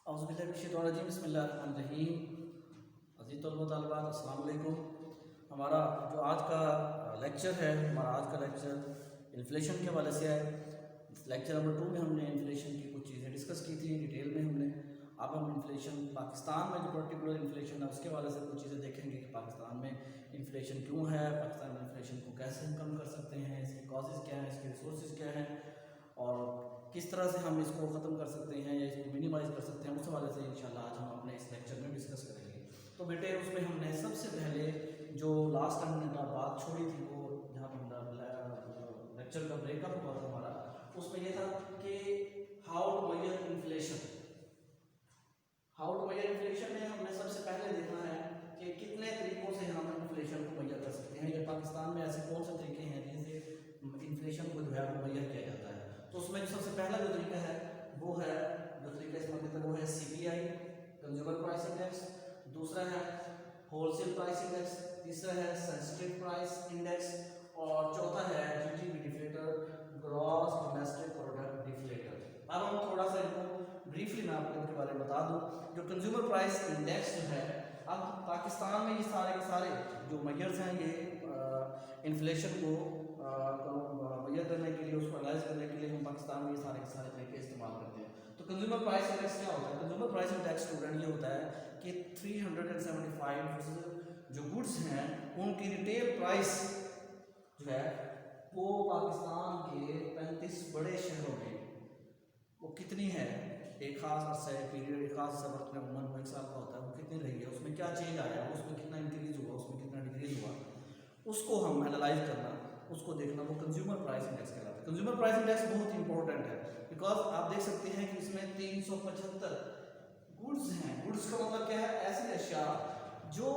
बिस्मिल्लाहिर्रहमानिर्रहीम। अज़ीज़ तलबा तलबात अस्सलाम वालेकुम। हमारा जो आज का लेक्चर है, हमारा आज का लेक्चर इन्फ्लेशन के हवाले से है। लेक्चर नंबर 2 में हमने इन्फ्लेशन की कुछ चीज़ें डिस्कस की थी डिटेल में हमने। अब हम इन्फ्लेशन पाकिस्तान में जो पर्टिकुलर इन्फ्लेशन है उसके हवाले से कुछ चीज़ें देखेंगे कि पाकिस्तान में इन्फ्लेशन क्यों है, पाकिस्तान में इन्फ्लेशन को कैसे हम कम कर सकते हैं, इसके कॉजेज़ क्या हैं, इसके रिसोर्सेज क्या हैं और किस तरह से हम इसको ख़त्म कर सकते हैं या इसको मिनिमाइज़ कर सकते हैं, उस हवाले से इंशाल्लाह आज हम अपने इस लेक्चर में डिस्कस करेंगे। तो बेटे उसमें हमने सबसे पहले जो लास्ट टाइम हमने बात छोड़ी थी, वो जहाँ पर लेक्चर का ब्रेकअप हुआ था हमारा, उसमें यह था कि how to measure inflation. How to measure inflation में हमने सबसे पहले देखना है कि कितने तरीक़ों से हम इन्फ्लेशन को मेजर कर सकते हैं या पाकिस्तान में ऐसे कौन से तरीके हैं जिनसे इन्फ्लेशन को जो है वो मेजर किया जाता है। तो उसमें जो सबसे पहला जो तरीका है वो है, जो तरीका इसमें कहते हैं वो है CPI कंज्यूमर प्राइस इंडेक्स, दूसरा है होलसेल प्राइस इंडेक्स, तीसरा है सेंसिटिव प्राइस इंडेक्स और चौथा है GDP deflator, gross domestic product deflator. अब हम थोड़ा सा इनको ब्रीफली मैं आपको इनके बारे में बता दूं। जो कंज्यूमर प्राइस इंडेक्स जो है, अब पाकिस्तान में ये सारे के सारे जो मेजर्स हैं ये इन्फ्लेशन को मेजर करने के लिए, उसको एनालाइज करने के लिए हम पाकिस्तान में ये सारे के सारे तरीके इस्तेमाल करते हैं। तो कंज्यूमर प्राइस इंडेक्स क्या होता है? कंज्यूमर प्राइस इंडेक्स स्टूडेंट ये होता है कि 375 जो गुड्स हैं उनकी रिटेल प्राइस जो है वो पाकिस्तान के 35 बड़े शहरों में वो कितनी है, एक खास अर्सा पीरियड, एक खास वक्त में उम्र 1 साल का होता है, वो कितनी रही है, उसमें क्या चेंज आया, उसमें कितना इंक्रीज हुआ, उसमें कितना डिक्रीज हुआ, उसको हम एनालाइज करना, उसको देखना, वो कंज्यूमर प्राइस इंडेक्स कहलाता है। कंज्यूमर प्राइस इंडेक्स बहुत इंपॉर्टेंट है बिकॉज आप देख सकते हैं कि इसमें 375 गुड्स हैं। गुड्स का मतलब क्या है? ऐसी अशिया जो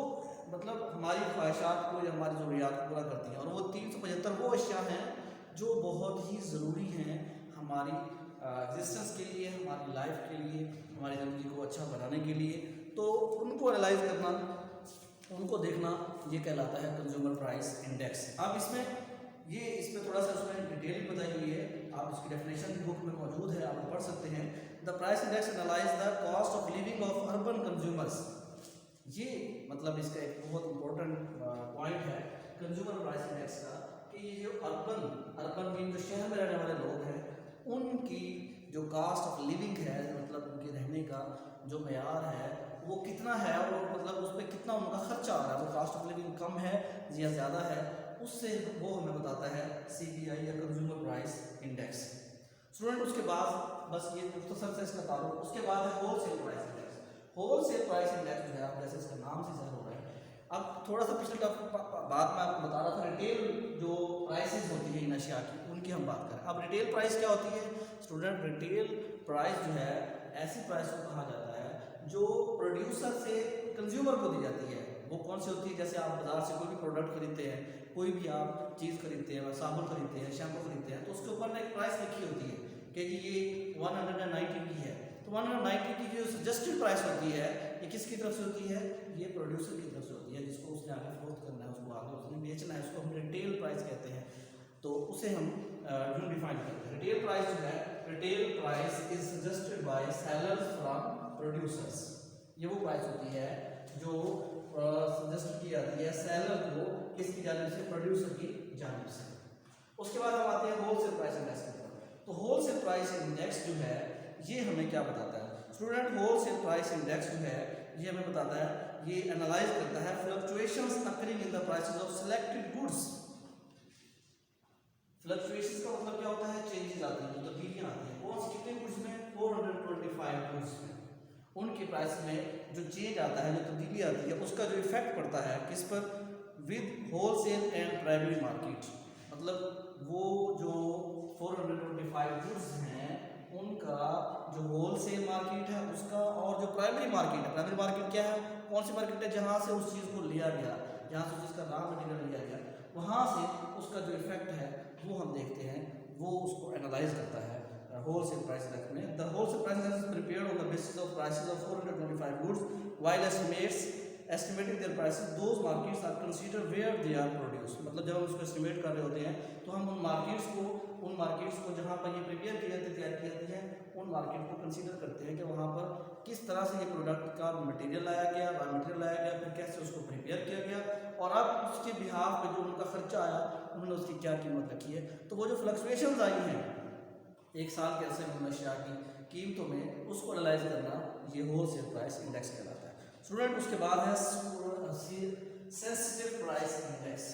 मतलब हमारी ख्वाहिशात को या हमारी ज़रूरियात को पूरा करती हैं, और वो 375 वो अशिया हैं जो बहुत ही ज़रूरी हैं हमारी एग्जिस्टेंस के लिए, हमारी लाइफ के लिए, हमारी ज़िंदगी को अच्छा बनाने के लिए। तो उनको एनालाइज करना, उनको देखना, ये कहलाता है कंज्यूमर प्राइस इंडेक्स। अब इसमें थोड़ा सा उसमें डिटेल बताई हुई है, आप इसकी डेफिनेशन बुक में मौजूद है, आप पढ़ सकते हैं। The price index analyse the cost of living of urban consumers. ये मतलब इसका एक बहुत इंपॉर्टेंट पॉइंट है कंज्यूमर प्राइस इंडेक्स का कि ये जो अर्बन मीन जो शहर में रहने वाले लोग हैं उनकी जो कास्ट ऑफ लिविंग है, मतलब उनके रहने का जो मेयार है वो कितना है और मतलब उस पर कितना उनका खर्चा आ रहा है, वो कास्ट ऑफ लिविंग कम है या ज़्यादा है, उससे वो हमें बताता है CPI या कंज्यूमर प्राइस इंडेक्स। स्टूडेंट उसके बाद बस ये मुख्तसर से इसका ताल्लुक, उसके बाद है wholesale price index. Wholesale price index जो है, आप जैसे इसका नाम से ज़ाहिर हो रहा है। अब थोड़ा सा पिछले बात मैं आपको बता रहा था, रिटेल जो प्राइसेस होती है इन अशिया की, उनकी हम बात करें। अब रिटेल प्राइस क्या होती है स्टूडेंट? रिटेल प्राइस जो है ऐसी प्राइस को कहा जाता है जो प्रोड्यूसर से कंज्यूमर को दी जाती है। वो कौन सी होती है? जैसे आप बाजार से कोई भी प्रोडक्ट खरीदते हैं, कोई भी आप चीज़ खरीदते हैं, साबुन खरीदते हैं, शैम्पू खरीदते हैं, तो उसके ऊपर ना एक प्राइस लिखी होती है कि ये 190 की है। तो 190 की जो सजेस्टेड प्राइस होती है ये किसकी तरफ से होती है? ये प्रोड्यूसर की तरफ से होती है, जिसको उसने आगे फरोख्त करना है, उसको आगे उसने बेचना है, उसको हम रिटेल प्राइस कहते हैं। तो उसे हम यूं डिफाइन करते हैं। रिटेल प्राइस जो है, retail price is suggested by sellers from producers. ये वो प्राइस होती है जो सजेस्ट की जाती है सेलर को, किसकी जानिब से? प्रोड्यूसर की जानिब से। उसके बाद हम आते हैं होलसेल प्राइस इंडेक्स के ऊपर। तो होलसेल प्राइस इंडेक्स जो है ये हमें क्या बताता है स्टूडेंट? होलसेल प्राइस इंडेक्स जो है ये हमें बताता है, ये एनालाइज करता है fluctuations occurring in the prices of selected goods. Fluctuations का मतलब क्या होता है? चेंजेस आते हैं, तब्दीलियां आती हैं। कौन से कितने गुड्स में? 425 गुड्स में। उनके प्राइस में जो चेंज आता है, जो तब्दीली आती है, उसका जो इफेक्ट पड़ता है किस पर? With wholesale and primary market. मतलब वो जो 425 गुड्स हैं उनका जो होलसेल मार्केट है उसका, और जो प्राइमरी मार्केट है, प्राइमरी मार्केट क्या है? कौन सी मार्केट है? जहाँ से उस चीज़ को लिया गया, जहाँ से उस चीज़ का रॉ मटेरियल लिया गया, वहाँ से उसका जो इफेक्ट है वो हम देखते हैं, वो उसको एनालाइज करता है होलसेल प्राइस इंडेक्स में। The wholesale price index is prepared on the basis of prices of 425 goods while estimates estimating their prices those markets are consider where they are produce. मतलब जब हम उसको एस्टिमेट कर रहे होते हैं तो हम उन मार्केट्स को जहाँ पर ये प्रिपेयर किए जाते तैयार की जाती है उन मार्केट को कंसीडर करते हैं कि वहाँ पर किस तरह से ये प्रोडक्ट का मटेरियल लाया गया, रॉ मटेरियल लाया गया, फिर कैसे उसको प्रिपेयर किया गया और अब उसके बिहाफ पे जो उनका खर्चा आया उन्होंने उसकी क्या कीमत रखी है। तो वो जो फ्लक्चुएशंस आई हैं एक साल के अरसे में अशिया की कीमतों में उसको एनालाइज करना ये होलसेल प्राइस इंडेक्स कहलाता है। स्टूडेंट उसके बाद है sensitive price index.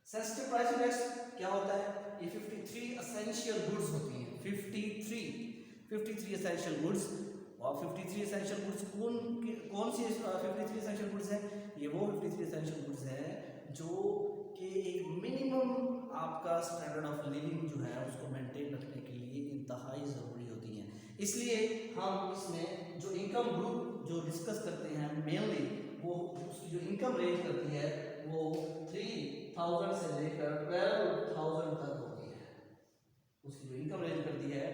Sensitive price index क्या होता है? ये 53 एसेंशियल गुड्स होती हैं। 53 एसेंशियल गुड्स। और 53 एसेंशियल गुड्स कौन सी 53 एसेंशियल गुड्स हैं? ये वो 53 एसेंशियल गुड्स हैं जो कि एक मिनिमम आपका स्टैंडर्ड ऑफ लिविंग जो है उसको मेंटेन रखने के लिए इंतहाई ज़रूरी होती हैं। इसलिए हम इसमें जो इनकम ग्रुप जो डिस्कस करते हैं मेनली वो उसकी जो इनकम रेंज करती है वो 3000 से लेकर 12,000 तक होती है। उसकी जो इनकम रेंज करती है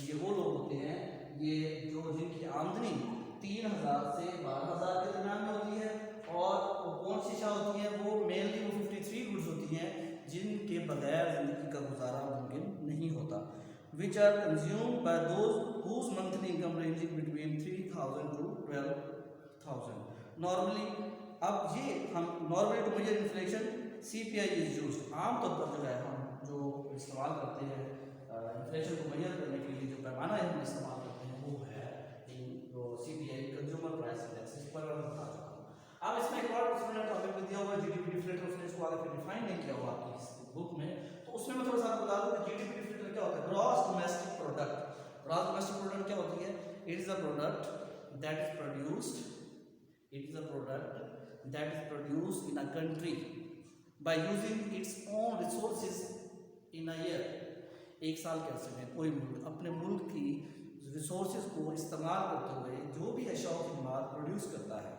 ये वो लोग होते हैं ये जो जिनकी आमदनी 3,000 से 12,000 के दरमियान में होती है। और वो कौन सी शाह होती है? वो मेनली वो 53 गुड्स होती हैं जिनके बगैर ज़िंदगी का गुजारा मुमकिन नहीं होता। Which are consumed by those whose monthly income ranging between 3,000 to 12,000 normally. अब ये हम normally to measure inflation CPI is used. आमतौर पर जो है हम जो इस्तेमाल करते हैं इन्फ्लेशन को मेजर करने के लिए जो पैमाना है हम इस्तेमाल करते हैं वो है जो CPI कंज्यूमर प्राइस इंडेक्स। इस पर मैं बता चुका हूँ। अब इसमें एक और टॉपिक में दिया हुआ है GDP डिफ्लेटर, उसने इसको आगे डिफाइन नहीं किया हुआ आपकी इस बुक में, तो उसमें मैं थोड़ा सा बता दूं कि GDP डिफ्लेटर क्या होता है। Gross domestic product. Gross domestic product क्या होती है? It is a product that is produced in a country by using its own resources in a year. एक साल के अरसे में कोई मुल्क अपने मुल्क की रिसोर्सेज को इस्तेमाल करते हुए जो भी अशाओ की माल प्रोड्यूस करता है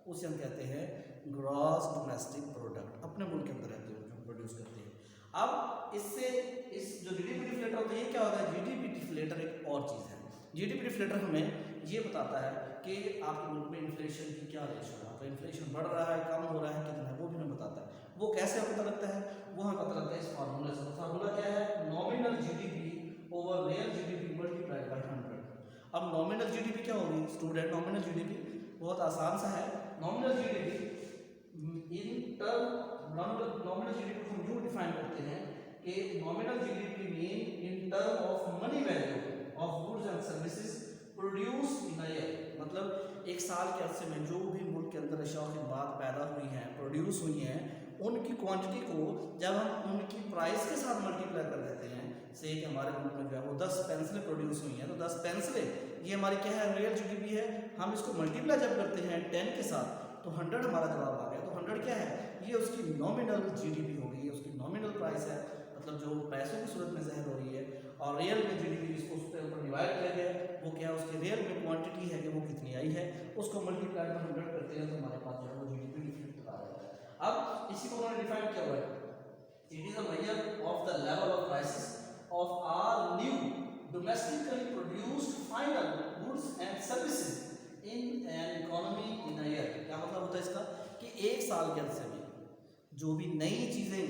उसे हम कहते हैं ग्रॉस डोमेस्टिक प्रोडक्ट। अपने मुल्क के अंदर रहते हुए जो प्रोड्यूस करते हैं। अब इससे इस जो GDP डिफ्लेटर होता है ये क्या होता है? GDP डिफ्लेटर एक और चीज़ है। GDP डिफ्लेटर हमें ये बताता है कि आपके मुल्क में इन्फ्लेशन की क्या रेशो है, आपका इन्फ्लेशन बढ़ रहा है, कम हो रहा है, कितना है, वो भी हमें बताता है। वो कैसे पता लगता है? वो हमें पता लगता है इस फार्मूले से। फार्मूला क्या है? Nominal GDP over real GDP multiplied by 100। अब नॉमिनल GDP क्या होगी स्टूडेंट? नॉमिनल GDP बहुत आसान सा है। नॉमिनल GDP नॉमिनल GDP को हम यूँ डिफाइन करते हैं कि nominal GDP mean in term of money value of goods and services produced in a year. मतलब एक साल के अरसे में जो भी मुल्क के अंदर अशिया और खिदमत पैदा हुई हैं, प्रोड्यूस हुई हैं, उनकी क्वांटिटी को जब हम उनकी प्राइस के साथ मल्टीप्लाई कर देते हैं, से कि हमारे मुल्क में जो है वो 10 पेंसिलें प्रोड्यूस हुई हैं, तो 10 पेंसिलें ये हमारी क्या है? रियल GDP है। हम इसको मल्टीप्लाई जब करते हैं 10 के साथ तो 100 हमारा जवाब आ गया। तो 100 क्या है? ये उसकी नॉमिनल GDP हो गई है, उसकी नॉमिनल प्राइस है, मतलब जो पैसों की सूरत में ज़ाहिर हो रही है। और रियल में GDP जिसको उसके ऊपर डिवाइड किया गया वो क्या है? उसकी रियल में क्वांटिटी है कि वो कितनी आई है, उसको मल्टीप्लाई में 100 करते हैं तो हमारे पास जो है वो GDP डिफ्लेक्ट आ जाता है। अब इसी को उन्होंने डिफाइन किया हुआ है। It is a measure of the level of prices of all new domestically produced final goods and services in an economy in a year. क्या मतलब होता है इसका? कि एक साल के अरसे में जो भी नई चीज़ें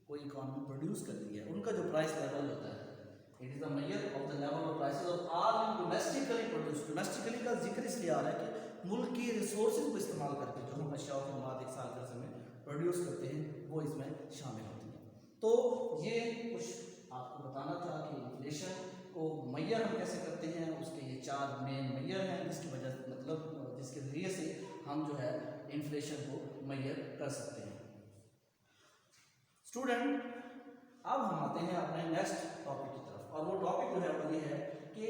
कोई इकोनॉमी प्रोड्यूस करती है उनका जो प्राइस लेवल होता है, it is the measure of the level of prices of all domestically produce. Domestically का जिक्र इसलिए आ रहा है कि मुल्क की रिसोर्सेज को इस्तेमाल करके जो हम अशिया और खिदमत एक साल के अरसे में प्रोड्यूस करते हैं वो इसमें शामिल होती हैं। तो ये कुछ आपको बताना था कि इन्फ्लेशन को मैयर हम कैसे करते हैं, उसके ये 4 मेन मैयर हैं जिसकी वजह मतलब जिसके ज़रिए से हम जो है इन्फ्लेशन को मैयर कर सकते हैं। स्टूडेंट अब हम आते हैं अपने नेक्स्ट टॉपिक की तरफ, और वो टॉपिक जो है वो ये है कि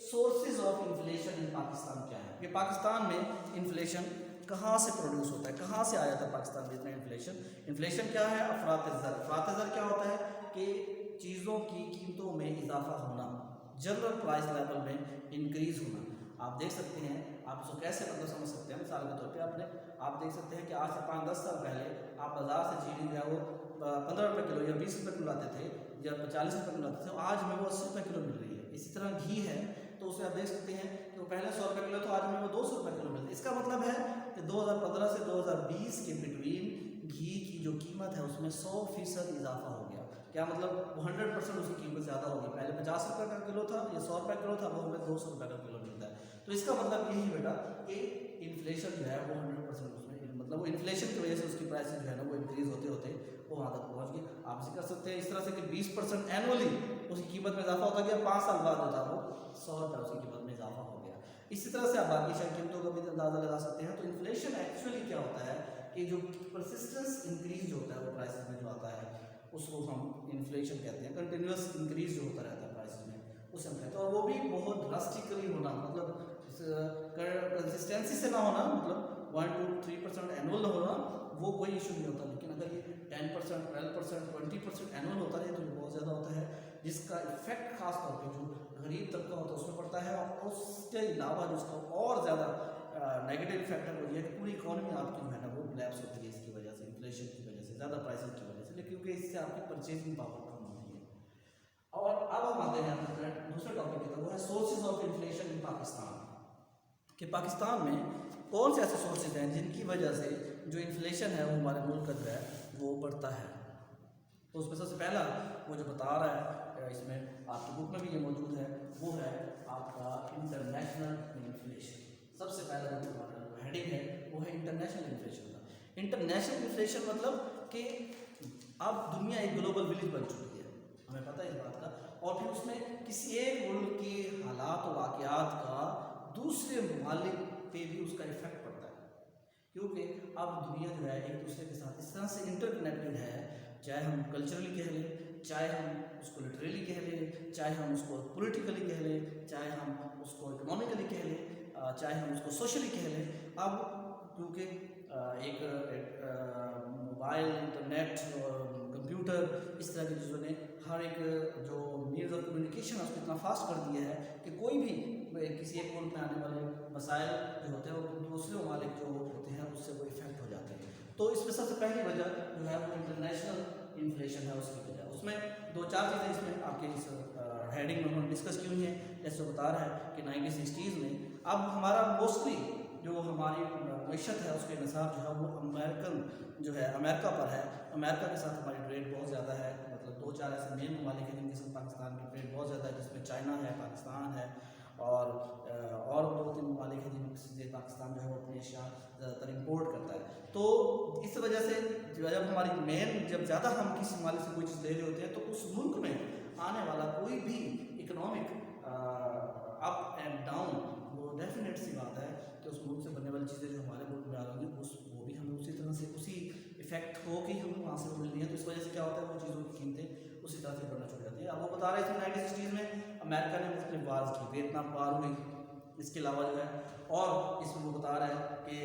sources of inflation in Pakistan क्या है। कि पाकिस्तान में इन्फ्लेशन कहाँ से प्रोड्यूस होता है, कहाँ से आया था पाकिस्तान में इतना इन्फ्लेशन। इन्फ्लेशन क्या है? अफरात-ए-ज़र क्या होता है कि चीज़ों की कीमतों में इजाफा होना, जनरल प्राइस लेवल में इंक्रीज होना। आप देख सकते हैं, आप इसको कैसे मतलब समझ सकते हैं, मिसाल के तौर पे आप देख सकते हैं कि आज से 5-10 साल पहले आप बाज़ार से चीनी जो है वो 15 रुपये किलो या 20 रुपये किलो लाते थे या 40 रुपये किलो लाते थे, आज हमें वो 80 रुपये किलो मिल रही है। इसी तरह घी है तो उसे आप देख सकते हैं कि वो पहले 100 रुपये किलो तो आज हमें वो 200 रुपये किलो मिलता है। इसका मतलब है कि 2015 से 2020 के बिटवीन घी की जो कीमत है उसमें 100% इजाफा हो गया। क्या मतलब 100% उसकी कीमत ज़्यादा होगी। पहले 50 रुपये का किलो था या 100 रुपये किलो था, वो हमें 200 रुपये का किलो मिलता है। तो इसका मतलब यही बेटा कि इन्फ्लेशन जो है वो 100% उसमें मतलब वो इन्फ्लेशन की वजह से उसकी प्राइसेस जो है ना वो इंक्रीज होते होते वो वहाँ तक पहुँच गई। आप इसे कर सकते हैं इस तरह से कि 20% एनुअली उसकी कीमत में इजाफा होता गया, 5 साल बाद होता वो 100 रुपये उसकी कीमत में इजाफा हो गया। इसी तरह से आप बाकी शायद कीमतों का भी अंदाज़ा लगा सकते हैं। तो इन्फ्लेशन एक्चुअली क्या होता है कि जो परसिस्टेंस इंक्रीज जो होता है वो प्राइसेस में जो आता है उसको हम इन्फ्लेशन कहते हैं। कंटिन्यूस इंक्रीज जो होता रहता है प्राइसेस में उसे हम कहते हैं। और वो भी बहुत ड्रास्टिकली होना, मतलब कंसिस्टेंसी से ना होना, मतलब 1 to 3% एनुअल होना वो कोई इशू नहीं होता। लेकिन अगर ये 10%, 12%, 20% एनुअल होता है तो ये बहुत ज़्यादा होता है, जिसका इफेक्ट खास तौर पे जो गरीब तबका होता है उसमें पड़ता है। और उसके अलावा जो उसका और ज़्यादा नेगेटिव इफेक्ट है वो ये कि पूरी इकॉनमी आपकी जो है ना वो कोलैप्स होती है इसकी वजह से, इन्फ्लेशन की वजह से, ज़्यादा प्राइसेस की वजह से, लेकिन क्योंकि इससे आपकी परचेजिंग पावर कम होती है। और अब हम आते हैं दूसरे टॉपिक की तरफ, वो है sources of inflation in Pakistan. कि पाकिस्तान में कौन से ऐसे सोर्सेज हैं जिनकी वजह से जो इन्फ्लेशन है वो हमारे मुल्क का जो है वो बढ़ता है। तो उसमें सबसे पहला वो जो बता रहा है, इसमें आपकी बुक में भी ये मौजूद है, वो है आपका इंटरनेशनल इन्फ्लेशन। सबसे पहला जो हमारा हेडिंग है वो है इंटरनेशनल इन्फ्लेशन का। इंटरनेशनल इन्फ्लेशन मतलब कि अब दुनिया एक ग्लोबल विलेज बन चुकी है, हमें पता है इस बात का। और फिर उसमें किसी एक मुल्क के हालात और वाक़यात का दूसरे ममालिक पे भी उसका इफेक्ट पड़ता है, क्योंकि अब दुनिया जो है एक दूसरे के साथ इस तरह से इंटरकनेक्टेड है, चाहे हम कल्चरली कह लें, चाहे हम उसको लिटरली कह लें, चाहे हम उसको पॉलिटिकली कह लें, चाहे हम उसको इकोनॉमिकली कह लें, चाहे हम उसको सोशली कह लें। अब क्योंकि एक मोबाइल, इंटरनेट और कंप्यूटर इस तरह की चीज़ों ने हर एक जो मीन्स ऑफ कम्युनिकेशन है उसको इतना फास्ट कर दिया है कि कोई भी किसी एक मुल्क में आने वाले मसाइल जो होते हैं वो दूसरे ममालिक जो होते हैं उससे वो इफेक्ट हो जाते हैं। तो इसमें सबसे पहली वजह जो है वो इंटरनेशनल इन्फ्लेशन है उसकी वजह। उसमें 2-4 चीज़ें इसमें आपके इस हेडिंग में उन्होंने डिस्कस की हुई हैं। जैसे बता रहा है कि 1960s में अब हमारा मोस्टली जो हमारी मैशत है उसके निसाब जो है वो अमेरिका पर है। अमेरिका के साथ हमारी ट्रेड बहुत ज़्यादा है, मतलब 2-4 ऐसे मेन ममालिक हैं जिनके साथ पाकिस्तान की ट्रेड बहुत ज़्यादा है, जिसमें चाइना है, पाकिस्तान है और 2-3 ममालिक हैं जिनसे पाकिस्तान जो है वो अपनी अशिया ज़्यादातर इम्पोर्ट करता है। तो इस वजह से जब हमारी जब ज़्यादा हम किसी ममालिक से कोई चीज़ ले रहे होते हैं तो उस मुल्क में आने वाला कोई भी इकोनॉमिक अप एंड डाउन वो डेफिनेट सी बात है कि उस मुल्क से बनने वाली चीज़ें जो हमारे मुल्क में आ रही हैं वो भी हमें उसी तरह से उसी इफेक्ट हो कि हमें वहाँ से मिल रही है। तो इस वजह से क्या होता है वो चीज़ों की कीमतें उसी तरह से बढ़ना शुरू हो जाती है। अब वो बता रहे थे 1960s में अमेरिका ने मुख्तलिफ वार्स की, वियतनाम वार हुई, इसके अलावा जो है और इसमें वो बता रहा है कि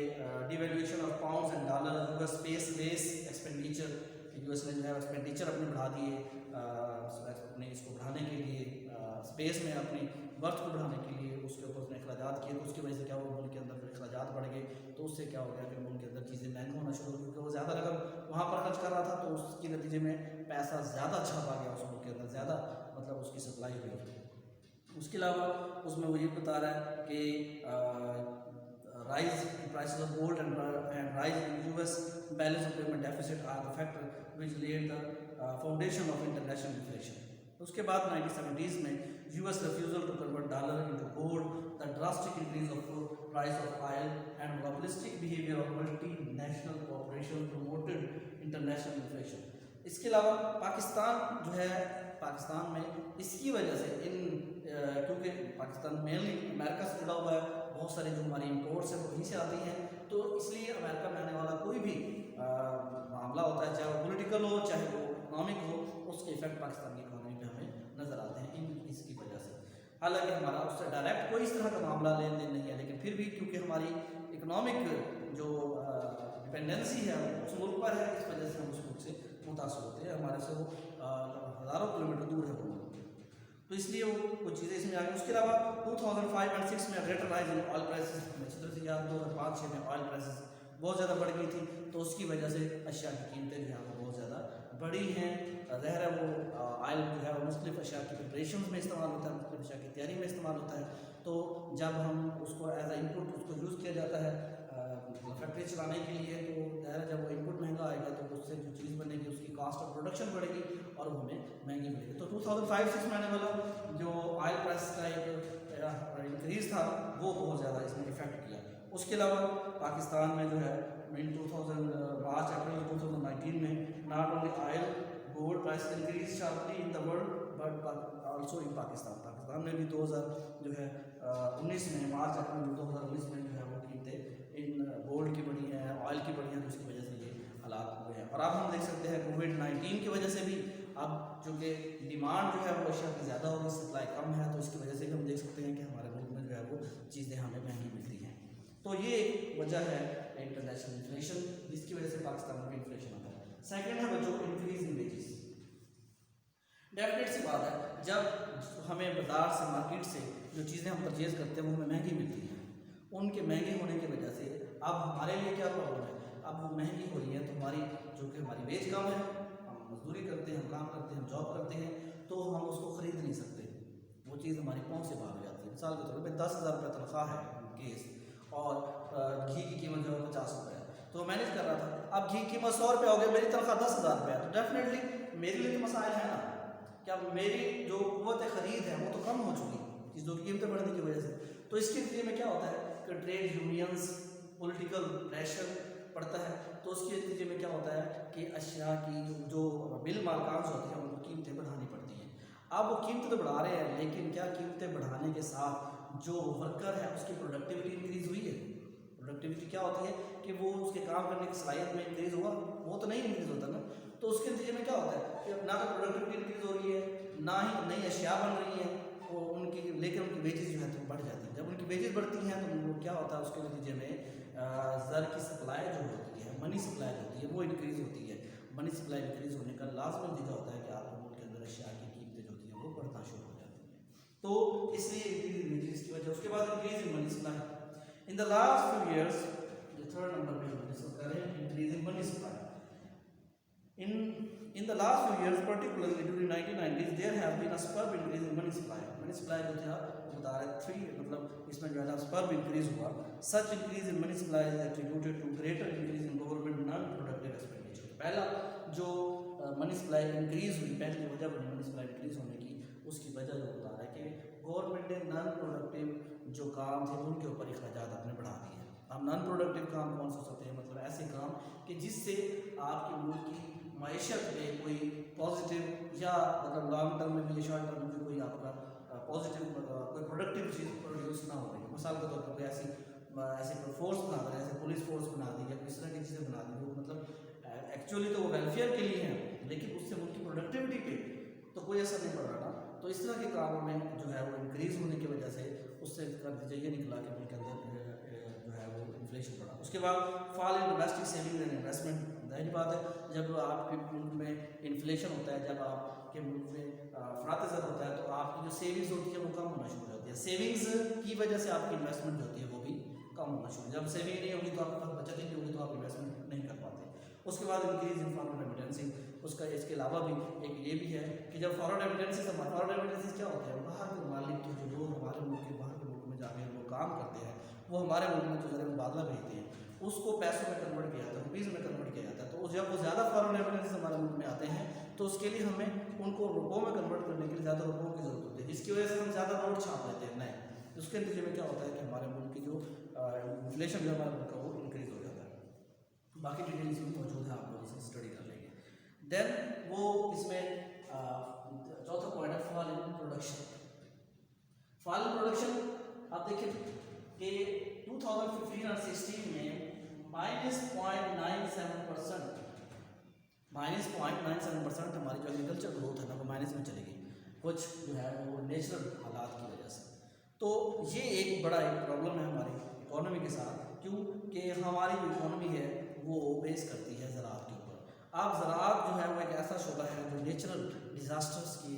devaluation of pounds and dollar, US space base expenditure, US ने जो है एक्सपेंडिचर अपने बढ़ा दिए अपने इसको बढ़ाने के लिए, स्पेस में अपनी बर्थ को बढ़ाने के लिए उसके ऊपर उसने अखराजात किए। तो उसकी वजह से क्या हुआ, मुल्क के अंदर फिर अखराजात बढ़ गए। तो उससे क्या हो गया कि मुल्क के अंदर चीज़ें महंगी होना शुरू हो, क्योंकि वो ज़्यादा रकम वहाँ पर खर्च कर रहा था तो उसके नतीजे में पैसा ज़्यादा छापा गया उस मुल्क के अंदर, ज़्यादा मतलब उसकी सप्लाई हुई। उसके अलावा उसमें वो ये बता रहा है कि rise in prices of gold and rise in US balance of payment deficit are the factor which led the foundation of international inflation. उसके बाद 1970s में US refusal to convert dollar into gold, the drastic increase of price of oil and monopolistic behaviour of multinational corporation promoted international inflation. इसके अलावा पाकिस्तान जो है, पाकिस्तान में इसकी वजह से क्योंकि पाकिस्तान मेनली अमेरिका से जुड़ा हुआ है, बहुत सारी जो हमारी इम्पोर्ट्स हैं वो वहीं से आती हैं, तो इसलिए अमेरिका में आने वाला कोई भी मामला होता है, चाहे वो पॉलिटिकल हो चाहे वो इकोनॉमिक हो, उसके इफेक्ट पाकिस्तान की इकोनॉमी पे हमें नज़र आते हैं इसकी वजह से। हालांकि हमारा उससे डायरेक्ट कोई इस तरह का मामला लेन देन नहीं है, लेकिन फिर भी क्योंकि हमारी इकोनॉमिक जो डिपेंडेंसी है उस मुल्क पर है, इस वजह से हम उस मुल्क से मुतासर होते हैं, हमारे से वो हज़ारों किलोमीटर दूर है वो। तो इसलिए वो कुछ चीज़ें इसमें आ गई। उसके अलावा 2005 और 6 में greater rise in oil prices, अच्छी तरह से याद 2005-6 में ऑयल प्राइसेस बहुत ज़्यादा बढ़ गई थी, तो उसकी वजह से अशिया की कीमतें जो है वो बहुत ज़्यादा बढ़ी हैं। ज़ाहिर है वो ऑयल जो है वो मुख्तलिफ अशिया की प्रिपरेशन में इस्तेमाल होता है, मुख्तलिफ अशिया की तैयारी में इस्तेमाल होता है। तो जब हम उसको एज ए इनपुट उसको यूज़ किया जाता है फैक्ट्री चलाने के लिए, तो ज़ाहिर जब वो इनपुट महंगा आएगा तो उससे जो चीज़ बनेगी उसकी कॉस्ट ऑफ प्रोडक्शन बढ़ेगी और वो हमें महंगी मिलेगी। तो 2005-06 में आने वाला जो ऑयल प्राइस का एक इंक्रीज़ था वो बहुत ज़्यादा इसने इफेक्ट किया। उसके अलावा पाकिस्तान में जो है इन 2000 मार्च अप्रैल 2019 में not only oil gold price increase sharply in the world but also in Pakistan में भी 2000 जो है 19 में मार्च अप्रैल 2019 में जो है वो कीमतें इन गोल्ड की बढ़ी हैं, ऑयल की बढ़ी हैं, तो उसकी वजह से ये हालात हुए हैं। और अब हम देख सकते हैं कोविड-19 की वजह से भी अब चूँकि डिमांड जो है वो एशिया की ज़्यादा होगी, सप्लाई कम है, तो इसकी वजह से भी हम देख सकते हैं कि हमारे मुल्क में जो है वो चीज़ें हमें महंगी मिलती हैं। तो ये एक वजह है इंटरनेशनल इन्फ्लेशन, जिसकी वजह से पाकिस्तान में इन्फ्लेशन आता है। सेकेंड है जो इंक्रीज इन वेजेस। डेफिनेट सी बात है, जब हमें बाजार से मार्केट से जो चीज़ें हम परचेज करते हैं वो हमें महंगी मिलती हैं, उनके महंगे होने की वजह से अब हमारे लिए क्या प्रॉब्लम है, अब वो महंगी हो रही है तो हमारी जो कि हमारी वेज कम है, हम मजदूरी करते हैं, हम काम करते हैं, हम जॉब करते हैं, तो हम उसको ख़रीद नहीं सकते, वो चीज़ हमारी पहुँच से बाहर हो जाती है। मिसाल के तौर पर 10,000 रुपये तनख्वाह है केस और घी की कीमत जो है 50 रुपये है, तो मैनेज कर रहा था। अब घी की कीमत 100 रुपये हो गई, मेरी तनख्वाह 10,000 रुपये है, तो डेफिनेटली मेरे लिए तो मसाइल है ना, क्या मेरी जो क़ुव्वत ख़रीद है वो तो कम हो चुकी चीज़ों की कीमतें बढ़ने की वजह से। तो इसके नतीजे में क्या होता है कि ट्रेड यूनियंस, पॉलिटिकल प्रेशर पड़ता है, तो उसके नतीजे में क्या होता है कि अशिया की जो बिल मालकान होती हैं उनको कीमतें बढ़ानी पड़ती हैं। अब वो कीमतें तो बढ़ा रहे हैं, लेकिन क्या कीमतें बढ़ाने के साथ जो वर्कर है उसकी प्रोडक्टिविटी इंक्रीज़ हुई है? प्रोडक्टिविटी क्या होती है कि वो उसके काम करने की सलाहियत में इंक्रीज़ हुआ, वो तो नहीं इंक्रीज़ होता ना। तो उसके नतीजे में क्या होता है कि ना तो प्रोडक्टिविटी इंक्रीज़ हो रही है, ना ही नई अशिया बन रही हैं, वो उनकी, लेकिन उनकी वेजेस जो है तो बढ़ जाती हैं। जब उनकी वेजेस बढ़ती हैं तो उनको क्या होता है, उसके नतीजे में ज़र की सप्लाई जो होती है, मनी सप्लाई जो होती है वो इंक्रीज़ होती है। मनी सप्लाई इंक्रीज़ होने का लाजमी नतीजा होता है कि आपके मुल्क के अंदर अशिया की कीमतें जो होती हैं वो बढ़ना शुरू हो जाती हैं। तो इसलिए इंक्रीज वेजेस की वजह, उसके बाद increase in money supply. In the last few years, जो थर्ड नंबर पे हम डिस्कस कर रहे हैं, increase in money supply. In the last few years, particularly during 1990s, there have been a superb increase in money supply. Money supply जो था वो बता रहे 3, मतलब इसमें जो है ना superb increase हुआ. Such increase in money supply is attributed to greater increase in government non-productive expenditure. पहला जो money supply increase हुई, पहली वजह बनी money supply increase होने की, उसकी वजह जो बता रहा है कि गवर्नमेंट ने नॉन प्रोडक्टिव जो काम थे उनके ऊपर अखराजात आपने बढ़ा दिए। अब नॉन प्रोडक्टिव काम कौन से होते हैं, मतलब ऐसे काम कि जिससे आपके मुल्क की मायशत में कोई पॉजिटिव या मतलब लॉन्ग टर्म में भी, शॉर्ट टर्म में भी कोई आपका पॉजिटिव कोई प्रोडक्टिव चीज़ प्रोड्यूस ना हो रही है। मिसाल के तौर पर कोई ऐसी कोई फोर्स बना दें, ऐसे पुलिस फोर्स बना दी या इस तरह की चीज़ें बना दी, वो मतलब एक्चुअली तो वो वेलफेयर के लिए हैं, लेकिन उससे उनकी प्रोडक्टिविटी पे तो कोई असर नहीं पड़ रहा ना। तो इस तरह के कामों में जो है वो इंक्रीज़ होने की वजह से उससे नतीजा ये निकला कि उनके अंदर जो है वो इन्फ्लेशन बढ़ा। उसके बाद fall in domestic saving and investment. जाहिर बात है, जब आपके मुल्क में इन्फ्लेशन होता है, जब आपके मुल्क में फ़रातज़र होता है, तो आपकी जो सेविंग्स होती है वो कम होना शुरू हो जाती है। सेविंग्स की वजह से आपकी इन्वेस्टमेंट जो होती है वो भी कम होना शुरू। जब सेविंग नहीं होगी तो आपके पास बचत ही नहीं होगी, तो आप इन्वेस्टमेंट नहीं कर पाते। उसके बाद इंक्रीज इन फॉरेन रेमिटेंसेस। उसका इसके अलावा भी एक ये भी है कि जब फॉरेन रेमिटेंसेस क्या होते हैं, बाहर के मालिक जो लोग हमारे मुल्क के बाहर के मुल्क में जाके वो काम करते हैं, वो हमारे मुल्क में जो ज़र मुबादला भेजते हैं उसको पैसों में कन्वर्ट किया जाता है, रुपीज़ में कन्वर्ट किया जाता है। तो जब वो ज़्यादा फॉरेन रेमिटेंसेस हमारे मुल्क में आते हैं तो उसके लिए हमें उनको रुपयों में कन्वर्ट करने के लिए ज़्यादा रुपयों की ज़रूरत होती है, जिसकी वजह से हम ज़्यादा नोट छाप लेते हैं नए। उसके नतीजे में क्या होता है कि हमारे मुल्क की जो इन्फ्लेशन जो हमारे मुल्क का वो इंक्रीज़ हो जाता है। बाकी डिटेल इसमें मौजूद है, आप लोग इसे स्टडी कर लेंगे। देन वो इसमें चौथा पॉइंट है fall in production. Fall in production आप देखिए कि 2015 और 16 में -0.97% हमारी जो एग्रीकल्चर ग्रोथ है ना वो माइनस में चली गई, कुछ जो है वो नेचुरल हालात की वजह से। तो ये एक बड़ा एक प्रॉब्लम है हमारी इकोनॉमी के साथ, क्योंकि हमारी जो इकोनॉमी है वो बेस करती है ज़राअत के ऊपर। अब ज़राअत जो है वो एक ऐसा शोबा है जो नेचुरल डिज़ास्टर्स की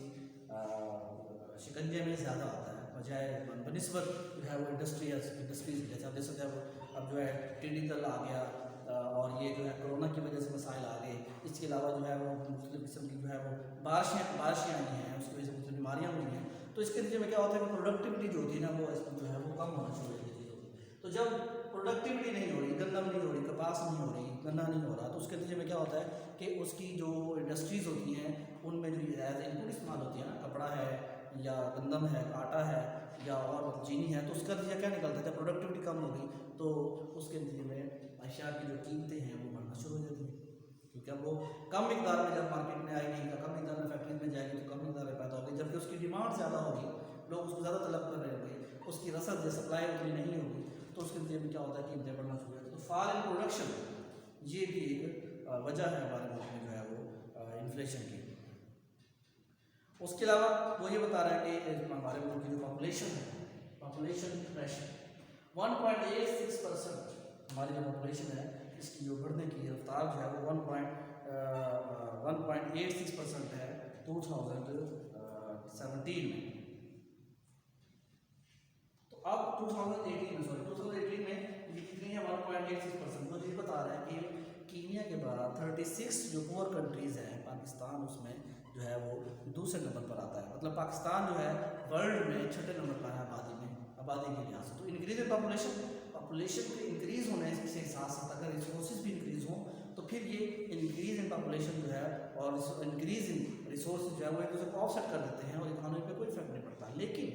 शिकंजे में ज़्यादा आता है, बजाय बनिस्बत जो है वो इंडस्ट्रीज़ जैसे आप देख सकते हैं। अब जो है टिड्डी दल आ गया और ये जो है कोरोना की वजह से मसाइल आ गए। इसके अलावा जो है वो मुख्तलिफ किस्म की जो है वो बारिशें आई हैं, उसकी वजह से मुख्तलिफ बीमारियाँ हुई हैं। तो इसके नतीजे में क्या होता है कि प्रोडक्टिविटी जो होती है ना वो जो है वो कम होना शुरू हो जाती है। तो जब प्रोडक्टिविटी नहीं हो रही, गंदम नहीं हो रही, कपास नहीं हो रही, गन्ना नहीं हो रहा, तो उसके नतीजे में क्या होता है कि उसकी जो इंडस्ट्रीज़ होती हैं उनमें जो एज इनपुट इस्तेमाल होती है ना, कपड़ा है या गंदम है, आटा है या और चीनी है, तो उसका नतीजा क्या निकलता है? जब प्रोडक्टिविटी कम होगी तो उसके नतीजे में अशिया की जो कीमतें हैं वो बढ़ना शुरू हो जाती हैं, क्योंकि अब वो कम मिकदार में जब मार्केट में आएगी या कम मिकदार में फैक्ट्रीज में जाएगी तो कम मिकदार में पैदा होगी, जबकि उसकी डिमांड ज़्यादा होगी, लोग उसको ज़्यादा तलब कर रहे होंगे, उसकी रसद या सप्लाई उतनी नहीं होगी, तो उसके नतीजे में क्या होता है? कीमतें बढ़ना शुरू हो जाती है। तो फॉल इन प्रोडक्शन ये भी एक वजह है हमारे मुल्क में जो है वो इन्फ्लेशन की। उसके अलावा वो ये बता रहा है कि हमारे मुल्क की जो पॉपुलेशन है, पॉपुलेशन प्रेशर 1.86% हमारी जो पॉपुलेशन है इसकी जो बढ़ने की रफ्तार जो है वो 1.86% है 2017 में। तो अब 2018 में ये कितनी है? 1.86%। मुझे ये बता रहा है कि कीनिया के बाद 36 जो पुअर कंट्रीज़ हैं, पाकिस्तान उसमें जो है वो दूसरे नंबर पर आता है। मतलब पाकिस्तान जो है वर्ल्ड में छठे नंबर पर है आबादी के लिहाज से। तो इंक्रीज इन पॉपुलेशन के इंक्रीज़ होने से साथ साथ अगर रिसोर्सेज भी इंक्रीज़ हों तो फिर ये इंक्रीज़ इन पॉपुलेशन जो है और इंक्रीज़ इन रिसोर्स जो है वो एक दूसरे को ऑफसेट कर देते हैं और इकोनॉमी पे कोई इफेक्ट नहीं पड़ता। लेकिन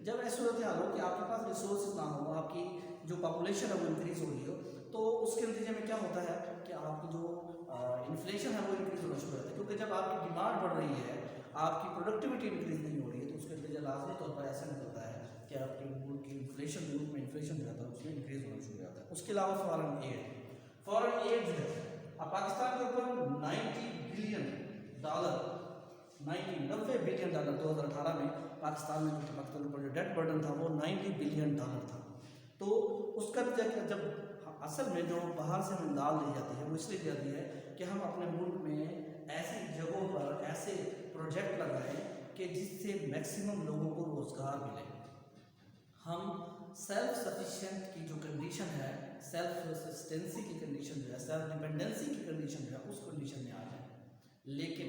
जब ऐसी सूरत हाल हो कि आपके पास रिसोर्स ना हो, आपकी जो पॉपुलेशन है वो इंक्रीज़ हो रही हो, तो उसके नतीजे में क्या होता है कि आपकी जो इन्फ्लेशन है वो इंक्रीज़ होना शुरू होता है, क्योंकि जब आपकी डिमांड बढ़ रही है, आपकी प्रोडक्टिविटी इंक्रीज़ नहीं हो रही है, तो उसके नतीजा लाजमी तौर पर ऐसा निकलता है कि आपके मुल्क की इन्फ्लेशन जो रहता है उसमें इंक्रीज़ होना शुरू हो जाता है। उसके अलावा फॉरेन एड जो है, अब पाकिस्तान के ऊपर $90 बिलियन 90 बिलियन डॉलर 2018 में पाकिस्तान में जो पाकिस्तान के ऊपर जो डेट बर्डन था वो $90 बिलियन था। तो उसका जब असल में जो बाहर से हमें दाल दी जाती है वो इसलिए दी जाती है कि हम अपने मुल्क में ऐसी जगहों पर ऐसे प्रोजेक्ट लगाएं कि जिससे मैक्सिमम लोगों को रोज़गार मिले। हम सेल्फ सफिशिएंट की जो कंडीशन है, सेल्फ सस्टेंसी की कंडीशन जो है, सेल्फ डिपेंडेंसी की कंडीशन जो है, उस कंडीशन में आ जाए। लेकिन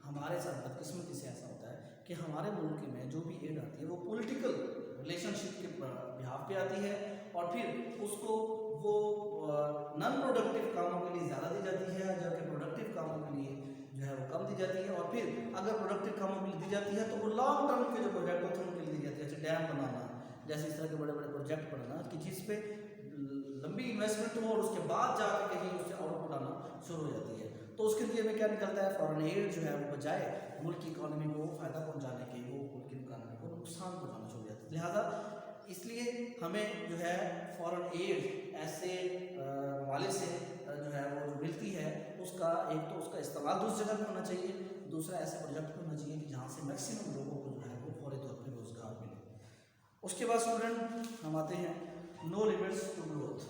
हमारे साथ बदकिस्मती से ऐसा होता है कि हमारे मुल्क में जो भी एड आती है वो पॉलिटिकल रिलेशनशिप के बिहाफ पे आती है और फिर उसको वो नॉन प्रोडक्टिव कामों के लिए ज़्यादा दी जाती है, जबकि प्रोडक्टिव कामों के लिए जो है वो कम दी जाती है। और फिर अगर प्रोडक्टिव कामों के लिए दी जाती है तो वो लॉन्ग टर्म के जो प्रोजेक्ट होते हैं उनके लिए दी जाती है, जैसे डैम बनाना, जैसे इस तरह के बड़े बड़े प्रोजेक्ट बनाना कि जिस पे लंबी इन्वेस्टमेंट हो और उसके बाद जाकर कहीं उससे आउटपुट आना शुरू हो जाती है। तो उसके लिए में क्या निकलता है? फॉरेन एड जो है वो बजाय मुल्क की इकोनॉमी को फ़ायदा पहुंचाने के वो मुल्क की इकोनॉमी को नुकसान पहुंचाना शुरू हो जाता है। लिहाजा इसलिए हमें जो है फॉरेन एड ऐसे हवाले से जो है वो जो मिलती है उसका एक तो उसका इस्तेमाल दूसरी जगह पर होना चाहिए, दूसरा ऐसे प्रोजेक्ट पर होना चाहिए कि जहाँ से मैक्सिमम लोगों को जो है वो फौरी तौर पर रोज़गार मिले। उसके बाद स्टूडेंट हम आते हैं no limits to growth.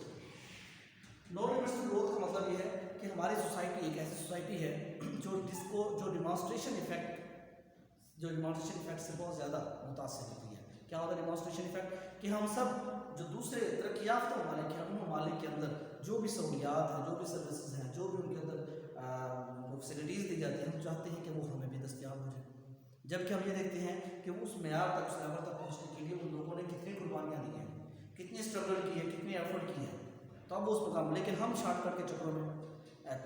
No limits to growth का मतलब ये है कि हमारी सोसाइटी एक ऐसी सोसाइटी है जो डिमॉन्स्ट्रेशन इफेक्ट से बहुत ज़्यादा मुतासिर होती है। क्या होता है डिमॉन्स्ट्रेशन इफेक्ट? कि हम सब जो दूसरे तरक्की याफ्ता ममालिक हैं उन ममालिक के अंदर जो भी सहूलियात हैं, जो भी सर्विसेज हैं, जो भी उनके अंदर फैसिलिटीज़ दी जाती हैं, हम चाहते हैं कि वो हमें भी दस्तियाब हो जाए। जबकि हम ये देखते हैं कि उस मेयार तक, उस लेवल तक पहुँचने के लिए उन लोगों ने कितनी कुर्बानियाँ दी हैं, कितनी स्ट्रगल की है, कितनी एफर्ट की है, तो अब उस मुकाम। लेकिन हम शॉर्टकट के चक्रों में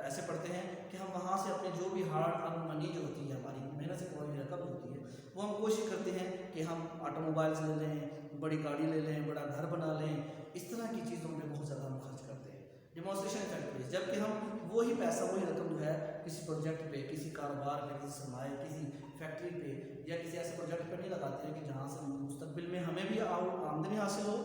ऐसे पढ़ते हैं कि हम वहाँ से अपने जो भी हार्ड अर्न मनी जो होती है, हमारी मेहनत से कोई रकम होती है, वो हम कोशिश करते हैं कि हम ऑटोमोबाइल्स ले लें, बड़ी गाड़ी ले लें, बड़ा घर बना लें, इस तरह की चीज़ों में बहुत ज़्यादा हम खर्च करते हैं डिमॉन्स्ट्रेशन इफेक्ट पे। जबकि हम वही पैसा, वही रकम जो है किसी प्रोजेक्ट पे, किसी कारोबार पे, किसी सरमाए, किसी फैक्ट्री पे या किसी ऐसे प्रोजेक्ट पे नहीं लगाते हैं कि जहाँ से मुस्तकबिल में हमें भी आमदनी हासिल हो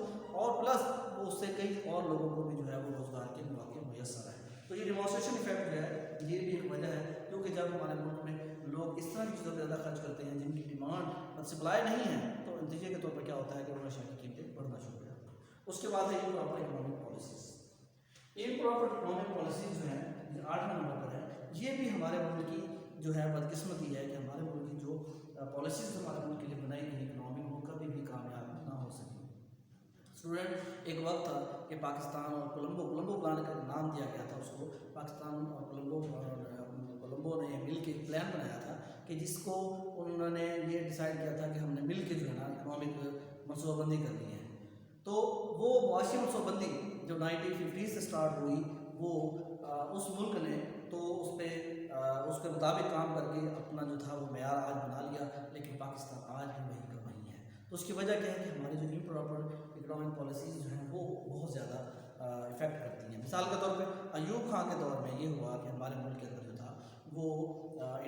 और प्लस वो उससे कई और लोगों को भी जो है वो रोज़गार के मौके मुयसर है। तो ये डिमॉन्स्ट्रेशन इफेक्ट जो है ये भी एक वजह है, क्योंकि जब हमारे मुल्क में लोग इस तरह की चीज़ों पर ज़्यादा खर्च करते हैं जिनकी डिमांड और सप्लाई नहीं है, तो नतीजे के तौर पर क्या होता है कि अशिया की कीमतें बढ़ना शुरू हो जाती है। उसके बाद है improper economic policies. Improper economic policies जो है 8वें नंबर पर है। ये भी हमारे मुल्क की जो है बदकिस्मती है कि हमारे मुल्क की जो पॉलिसीज़ हमारे मुल्क के लिए बनाई गई इकोनॉमी वो कभी भी कामयाब ना हो सकी। स्टूडेंट, एक वक्त था कि पाकिस्तान और कोलंबो प्लान का नाम दिया गया था उसको। पाकिस्तान और कोलंबो ने मिल के एक प्लान बनाया था कि जिसको उन्होंने ये डिसाइड किया था कि हमने मिल के जो है ना इकोनॉमिक मनसूबाबंदी करनी है। तो वो मुआशी मनसूबाबंदी जो 1950 से स्टार्ट हुई वो उस मुल्क ने तो उस पर उसके मुताबिक काम करके अपना जो था वो मेयार आज बना लिया, लेकिन पाकिस्तान आज भी वहीं का वहीं है। तो उसकी वजह क्या है कि हमारी जो इम्प्रॉपर इकोनॉमिक पॉलिसीज़ जो हैं वो बहुत ज़्यादा इफ़ेक्ट करती हैं। मिसाल के तौर पे अयूब खां के दौर में ये हुआ कि हमारे मुल्क के अंदर जो था वो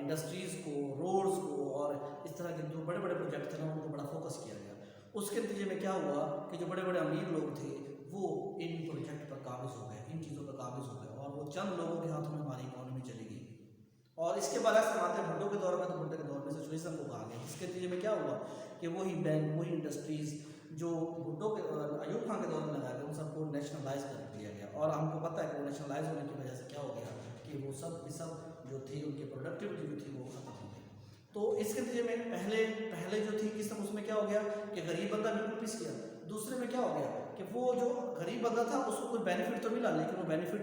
इंडस्ट्रीज़ को, रोड्स को और इस तरह के जो बड़े बड़े प्रोजेक्ट थे ना उनको बड़ा फोकस किया गया। उसके नतीजे में क्या हुआ कि जो बड़े बड़े अमीर लोग थे वो इन प्रोजेक्ट पर काबिज हो गए, इन चीज़ों पर काबिज हो गए और वो चंद लोगों के हाथों में हमारी इकॉनमी चली गई। और इसके बाद ऐसे आते हैं भुट्टो के दौर में, तो भुट्टो के दौर में सोशलिज्म को कहा गया। इसके नतीजे में क्या हुआ कि वही बैंक, वही इंडस्ट्रीज़ जो भुट्टो के अयूब खां के दौर में लगाए गए उन सबको नेशनलाइज कर दिया गया। और हमको पता है कि वो नेशनलाइज होने की वजह से क्या हो गया कि वो सब जो थी उनकी प्रोडक्टिविटी जो थी वो ख़त्म हो गई। तो इसके नतीजे में पहले जो थी किस्म उसमें क्या हो गया कि गरीब बंदा बिल्कुल पिस गया। दूसरे में क्या हो गया कि वो जो गरीब बंदा था उसको कोई बेनिफिट तो मिला, लेकिन वो बेनिफिट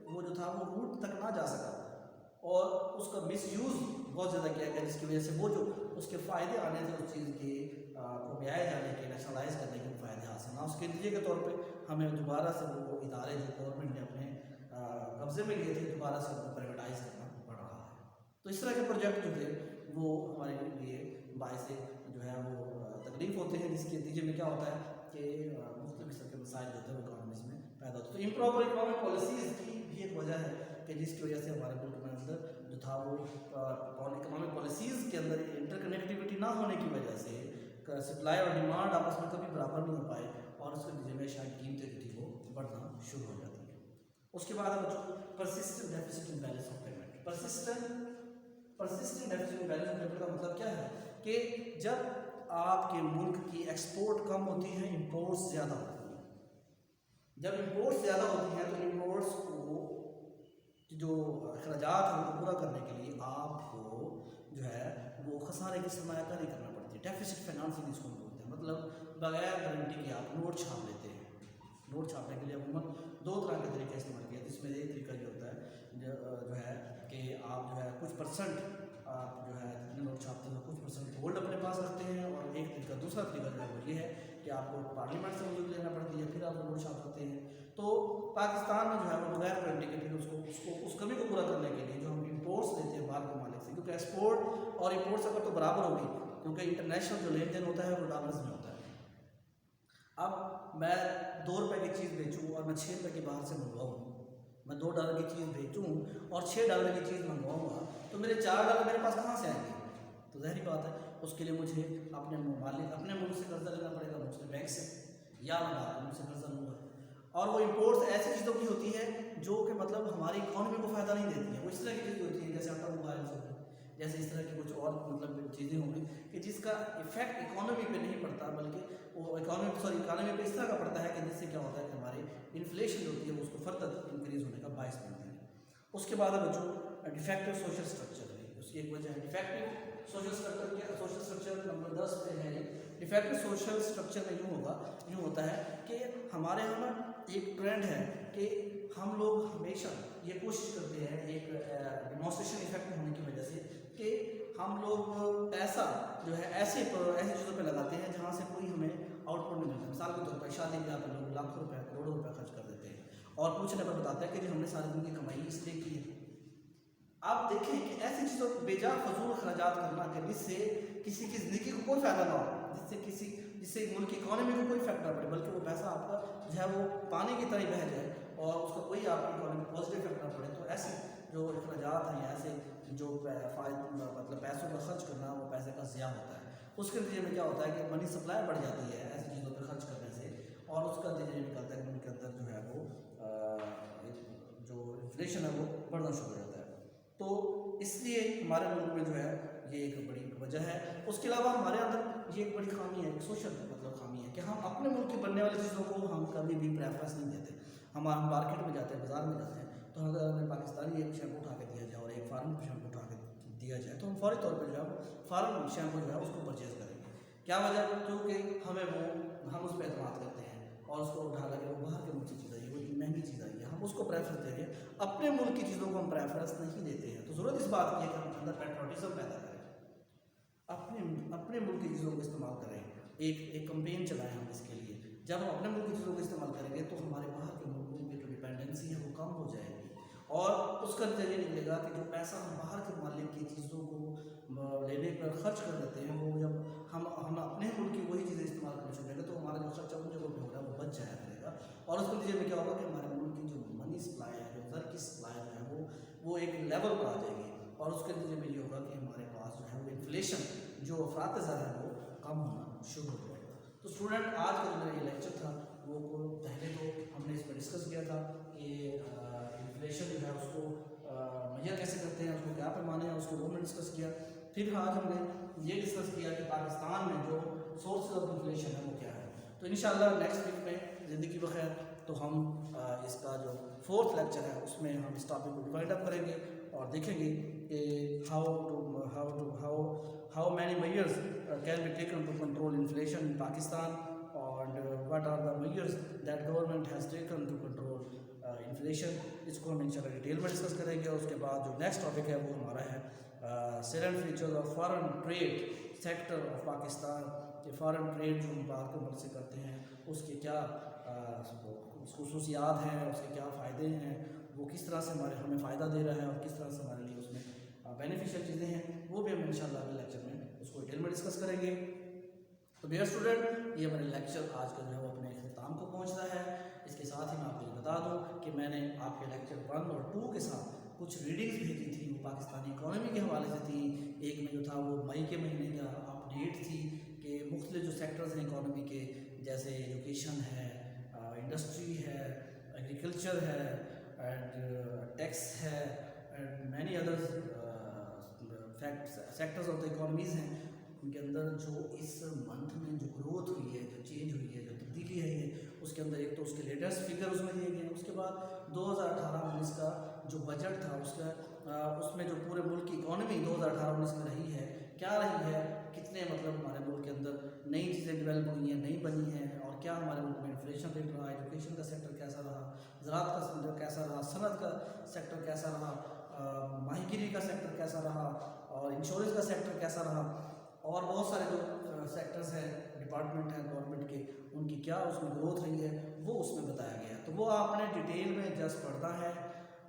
वो जो था वो रूट तक ना जा सका और उसका मिसयूज़ बहुत ज़्यादा किया गया, जिसकी वजह से वो जो उसके फ़ायदे आने थे उस चीज़ के को ब्याए जाने के, नेशनलाइज करने के फ़ायदे हासिल ना। उसके नतीजे के तौर पे हमें दोबारा से वो इदारे जो गवर्नमेंट ने अपने कब्ज़े में लिए थे दोबारा से उनको प्राइवेटाइज करना पड़ रहा है। तो इस तरह के प्रोजेक्ट जो थे वो हमारे लिए बायस जो है वो तकलीफ होते हैं, जिसके नतीजे में क्या होता है कि मुख्तलिफ किस्म के मसाइल जो होते हैं वो इकॉनमीज़ में पैदा होते हैं। तो इम्प्रॉपर इकोनॉमिक पॉलिसीज़ की भी एक वजह है कि जिसकी वजह से हमारे मुल्क में अंदर जो था वो इकोनॉमिक पॉलिसीज़ के अंदर इंटरकनेक्टिविटी ना होने की वजह से सप्लाई और डिमांड आपस में कभी बराबर नहीं हो पाए और उसके नतीजे में शायद कीमतें जो थी वो बढ़ना शुरू हो जाती है। उसके बाद हम persistent deficit imbalance of payment. Persistent deficit imbalance of payment का मतलब क्या है कि जब आपके मुल्क की एक्सपोर्ट कम होती है, इंपोर्ट्स ज़्यादा होती हैं। जब इंपोर्ट्स ज़्यादा होती हैं तो इंपोर्ट्स को जो अखराजात हैं उनको पूरा करने के लिए आपको जो है वो खसारे की सरमायाकारी करना पड़ती है। डेफिसिट फाइनेंसिंग इसको बोलते हैं, मतलब बगैर गारंटी के आप नोट छाप लेते हैं। नोट छापने के लिए अमूमन दो तरह के तरीके इस्तेमाल किए, जिसमें एक तरीका ये होता है जो है कि आप जो है कुछ परसेंट आप जो है जितने नोट छापते हैं कुछ परसेंट गोल्ड अपने पास रखते हैं, और एक तरीका दूसरा तरीका जो है वो ये है कि आपको पार्लियामेंट से मदद लेना पड़ती है, फिर आप नोट छाप सकते हैं। तो पाकिस्तान में जो है वो बगैर गारंटी के फिर उसको उस कमी को पूरा करने के लिए जो हम इंपोर्ट्स लेते हैं बाहर के मालिक से, क्योंकि एक्सपोर्ट और इंपोर्ट्स अगर तो बराबर होगी, क्योंकि इंटरनेशनल जो लेन देन होता है वो डॉलर्स में होता है। अब मैं 2 रुपये की चीज़ बेचूँ और मैं 6 रुपये की बाहर से मंगवाऊँ, मैं $2 की चीज़ बेचूँ और $6 की चीज़ मंगवाऊँगा, तो मेरे $4 मेरे पास कहाँ से आएंगे? तो ज़ाहिर बात है उसके लिए मुझे अपने मुल्क से कर्जा लेना पड़ेगा, मुझसे बैंक से, या मैं बाहर मुल्क से कर्जा लूँगा। और वो इंपोर्ट्स ऐसी चीज़ों की होती है जो कि मतलब हमारी इकॉनमी को फ़ायदा नहीं देती है। वो इस तरह की चीज़ होती है जैसे ऑटोमोबाइल्स हो गई, जैसे इस तरह की कुछ और मतलब चीज़ें होंगी कि जिसका इफेक्ट इकॉनमी पे नहीं पड़ता, बल्कि वो इकॉनमी पे इस तरह का पड़ता है कि जिससे क्या होता है कि हमारी इन्फ्लेशन जो होती है उसको फर्दर इंक्रीज़ होने का बायस बनती है। उसके बाद अब जो डिफेक्टिव सोशल स्ट्रक्चर है, उसकी एक वजह है डिफेक्टिव सोशल स्ट्रक्चर नंबर 10 पे है। डिफेक्टिव सोशल स्ट्रक्चर में यूँ होता है कि हमारे यहाँ एक ट्रेंड है कि हम लोग हमेशा ये कोशिश करते हैं, एक डिमॉन्स्ट्रेशन इफेक्ट होने की वजह से, कि हम लोग पैसा जो है ऐसी चीज़ों पे लगाते हैं जहाँ से कोई हमें आउटपुट नहीं मिलता। मिसाल के तौर पर शादी ब्याह पे लोग लाखों रुपए, करोड़ों रुपए खर्च कर देते हैं और पूछने पर बताते हैं कि जी हमने सारी जिंदगी कमाई इसलिए की है। आप देखें कि ऐसी चीज़ों को बेजा फजूल खर्चात करना कि जिससे किसी की ज़िंदगी को कोई फ़ायदा ना हो, जिससे मुल्क की इकॉनमी को कोई इफेक्ट ना पड़े, बल्कि वो पैसा आपका जो है वो पानी की तरह बह जाए और उसका कोई आपकी इकॉनमी पॉजिटिव इफेक्ट ना पड़े। तो ऐसे जो खर्चात हैं या ऐसे जो मतलब पैसों का खर्च करना, वो पैसे का ज़िया होता है। उसके नतीजे में क्या होता है कि मनी सप्लाई बढ़ जाती है ऐसी चीज़ों पर खर्च करने से, और उसका नतीजा निकलता है कि उनके अंदर जो है वो जो इन्फ्लेशन है वो बढ़ना शुरू हो जाता है। तो इसलिए हमारे मुल्क में जो है ये एक बड़ी वजह है। उसके अलावा हमारे अंदर ये एक बड़ी खामी है, एक सोशल मतलब खामी है कि हम अपने मुल्क की बनने वाली चीज़ों को हम कभी भी प्रेफरेंस नहीं देते। हम मार्केट में जाते हैं, बाज़ार में जाते हैं, तो अगर हमें पाकिस्तानी एक शैम्पू उठा के दिया जाए और एक फॉरेन शैम्पू उठा के दिया जाए तो हम फौरी तौर पर जो है फॉरेन शैम्पू जो है उसको परचेज़ करेंगे। क्या वजह? क्योंकि हम उस पर एतमाद करते हैं और उसको उठा लगे वो बाहर के मुल्क से चीज़ आई है, वो इतनी महंगी चीज़ आई है, हम उसको प्रेफरेंस दे रहे हैं। अपने मुल्क की चीज़ों को हम प्रेफरेंस नहीं देते हैं। तो ज़रूरत इस बात की है कि हम अंदर पैट्रियटिज्म पैदा करें, अपने मुल्क की चीज़ों को इस्तेमाल करें। एक कंपेन चलाएं हम इसके लिए जब हम अपने मुल्क की चीज़ों का इस्तेमाल करेंगे तो हमारे बाहर के मुल्कों की जो डिपेंडेंसी है वो कम हो जाएगी, और उसका नतीजा निकलेगा कि जो पैसा हम बाहर के मालिक की चीज़ों को लेने पर खर्च कर देते हैं, वो जब हम अपने मुल्क की वही चीज़ें इस्तेमाल करना शुरू करेंगे तो हमारा जो खर्चा उन जगहों पर हो रहा है वो बच जाया करेगा, और उसके नतीजे में क्या होगा कि हमारे मुल्क की जो मनी सप्लाई है, जो ज़र की सप्लाई जो है वो एक लेवल पर आ जाएगी, और उसके नतीजे में ये होगा कि हमारे पास जो है वो इन्फ्लेशन जो अफरात ज़र है वो कम होना शुरू हो जाएगा। तो स्टूडेंट, आज का जो मेरा ये लेक्चर था वो पहले तो हमने इस पर डिस्कस किया था कि इन्फ्लेशन जो है उसको मेजर कैसे करते हैं, उसको क्या पैमाने हैं, उसको वो हमने डिस्कस किया। फिर आज हमने ये डिस्कस किया कि पाकिस्तान में जो सोर्सेज ऑफ इन्फ्लेशन है वो क्या है। तो इंशाल्लाह नेक्स्ट वीक में ज़िंदगी बखैर तो हम इसका जो 4th लेक्चर है उसमें हम इस टॉपिक को डिवाइड अप करेंगे और देखेंगे कि how many measures can be taken to control inflation in Pakistan, and what are the measures that government has taken to control inflation। इसको हम इंशाल्लाह डिटेल में डिस्कस करेंगे। और उसके बाद जो नेक्स्ट टॉपिक है वो हमारा है sudden feature of foreign trade sector of Pakistan, कि फॉरेन ट्रेड जो हम बाहर के मुल्क से करते हैं उसके क्या खसूसियात हैं, उसके क्या फ़ायदे हैं, वो किस तरह से हमें फ़ायदा दे रहा है और किस तरह से हमारे लिए उसमें बेनिफिशियल चीज़ें हैं, वो भी हम इंशाल्लाह अगले लेक्चर में उसको डिटेल में डिस्कस करेंगे। तो डियर स्टूडेंट, ये मेरा लेक्चर आज का जो है वो अपने अख्ताम को पहुंच रहा है। इसके साथ ही मैं आपको ये बता दूं कि मैंने आपके लेक्चर 1 और 2 के साथ कुछ रीडिंग्स भेजी थी, वो पाकिस्तानी इकॉनमी के हवाले से थी। एक में जो था वो मई के महीने का अपडेट थी कि मुख्तलिफ जो सेक्टर्स हैं इकॉनमी के, जैसे एजुकेशन है, इंडस्ट्री है, एग्रीकल्चर है, एंड टैक्स है, and many others sectors of the economies हैं, उनके अंदर जो इस मंथ में जो ग्रोथ हुई है, जो चेंज हुई है, जो तब्दीली है, उसके अंदर एक तो उसके लेटेस्ट फिगर उसमें दिए गए हैं। उसके बाद 2018-19 का जो बजट था उसमें जो पूरे मुल्क की इकॉनमी 2018-19 में रही है, क्या रही है, कितने मतलब हमारे मुल्क के अंदर नई चीज़ें डेवलप हुई हैं, नई बनी हैं, और क्या हमारे मुल्क में इन्फ्लेशन रेट रहा, एजुकेशन का सेक्टर कैसा रहा, ज़राअत का सेक्टर कैसा रहा, सनत का सेक्टर कैसा रहा, माहीगिरी का सेक्टर कैसा रहा, और इंश्योरेंस का सेक्टर कैसा रहा, और बहुत सारे जो सेक्टर्स हैं, डिपार्टमेंट हैं गवर्नमेंट के, उनकी क्या उसमें ग्रोथ रही है वो उसमें बताया गया। तो वो आपने डिटेल में जस्ट पढ़ना है,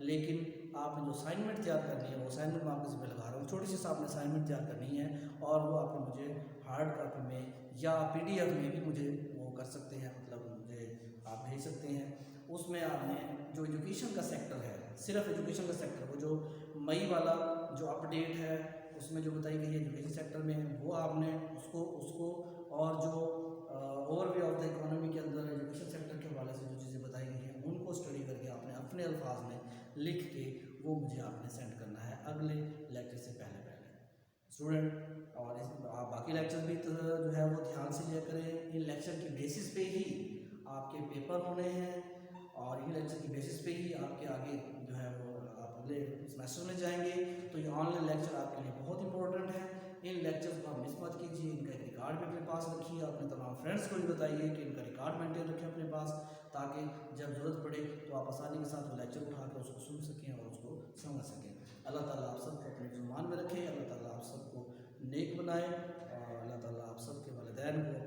लेकिन आपने जो असाइनमेंट तैयार करनी है वो असाइनमेंट मैं आपके ज़िम्मे लगा रहा हूँ। छोटी सी सा आपने असाइनमेंट तैयार करनी है, और वो आपने मुझे हार्ड कॉपी में या PDF में भी मुझे वो कर सकते हैं, मतलब मुझे आप भेज सकते हैं। उसमें आपने जो एजुकेशन का सेक्टर है, सिर्फ एजुकेशन का सेक्टर, वो जो मई वाला जो अपडेट है उसमें जो बताई गई है एजुकेशन सेक्टर में, वो आपने उसको और जो ओवरव्यू ऑफ द इकोनॉमी के अंदर एजुकेशन सेक्टर के हवाले से जो चीज़ें बताई गई हैं उनको स्टडी करके आपने अपने अल्फाज में लिख के वो मुझे आपने सेंड करना है अगले लेक्चर से पहले स्टूडेंट। और आप बाकी लेक्चर भी तो जो है वो ध्यान से लिया करें। इन लेक्चर की बेसिस पे ही आपके पेपर होने हैं, और इन लेक्चर की बेसिस पे ही आपके आगे जो है वो आप अगले सेमेस्टर में जाएंगे। तो ये ऑनलाइन लेक्चर आपके लिए बहुत इंपॉर्टेंट है। इन लेक्चर्स को आप मिस मत कीजिए, इनका एक रिकॉर्ड भी अपने पास रखिए, अपने तमाम फ्रेंड्स को भी बताइए कि इनका रिकॉर्ड मेंटेन रखें अपने पास, ताकि जब ज़रूरत पड़े तो आप आसानी के साथ वो लेक्चर उठा कर उसको सुन सकें और उसको समझ सकें। अल्लाह ताला आप सबको अपने ज़ुबान में रखे, अल्लाह ताला आप सबको नेक बनाए, और अल्लाह ताला आप सबके वालिदैन को